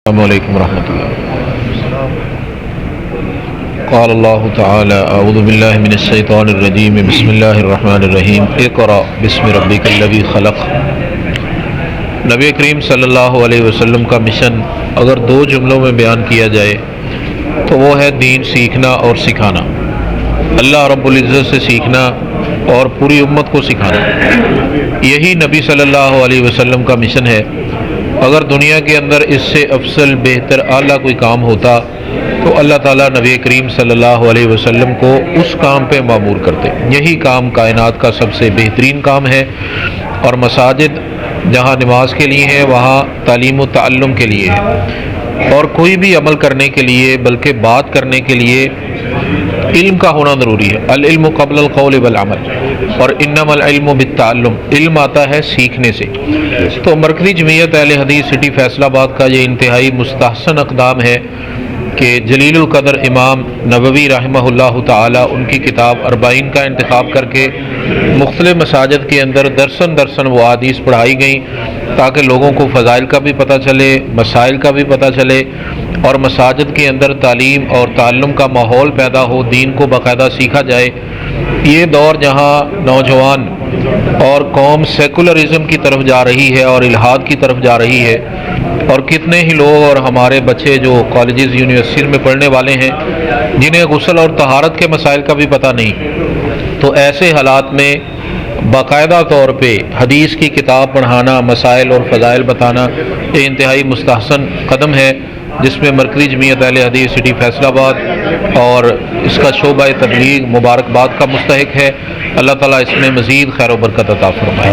السلام علیکم ورحمۃ اللہ۔ قال اللہ تعالی اعوذ باللہ من الشیطان الرجیم بسم اللہ الرحمن الرحیم اقرأ بسم ربک الذی خلق۔ نبی کریم صلی اللہ علیہ وسلم کا مشن اگر دو جملوں میں بیان کیا جائے تو وہ ہے دین سیکھنا اور سکھانا، اللہ رب العزت سے سیکھنا اور پوری امت کو سکھانا۔ یہی نبی صلی اللہ علیہ وسلم کا مشن ہے۔ اگر دنیا کے اندر اس سے افضل بہتر اعلیٰ کوئی کام ہوتا تو اللہ تعالیٰ نبی کریم صلی اللہ علیہ وسلم کو اس کام پہ مامور کرتے۔ یہی کام کائنات کا سب سے بہترین کام ہے، اور مساجد جہاں نماز کے لیے ہے وہاں تعلیم و تعلم کے لیے ہے، اور کوئی بھی عمل کرنے کے لیے بلکہ بات کرنے کے لیے علم کا ہونا ضروری ہے۔ العلم قبل القول والعمل، اور انما العلم بالتعلم، علم آتا ہے سیکھنے سے۔ تو مرکزی جمعیت اہل حدیث سٹی فیصل آباد کا یہ انتہائی مستحسن اقدام ہے کہ جلیل القدر امام نووی رحمہ اللہ تعالی ان کی کتاب اربعین کا انتخاب کر کے مختلف مساجد کے اندر درسن وہ احادیث پڑھائی گئیں تاکہ لوگوں کو فضائل کا بھی پتہ چلے، مسائل کا بھی پتہ چلے، اور مساجد کے اندر تعلیم اور تعلم کا ماحول پیدا ہو، دین کو باقاعدہ سیکھا جائے۔ یہ دور جہاں نوجوان اور قوم سیکولرزم کی طرف جا رہی ہے اور الحاد کی طرف جا رہی ہے، اور کتنے ہی لوگ اور ہمارے بچے جو کالجز یونیورسٹیز میں پڑھنے والے ہیں جنہیں غسل اور طہارت کے مسائل کا بھی پتہ نہیں، تو ایسے حالات میں باقاعدہ طور پہ حدیث کی کتاب پڑھانا، مسائل اور فضائل بتانا یہ انتہائی مستحسن قدم ہے، جس میں مرکزی جمعیت اہل حدیث سٹی فیصل آباد اور اس کا شعبہ تبلیغ مبارکباد کا مستحق ہے۔ اللہ تعالیٰ اس میں مزید خیر و برکت عطا فرمائے۔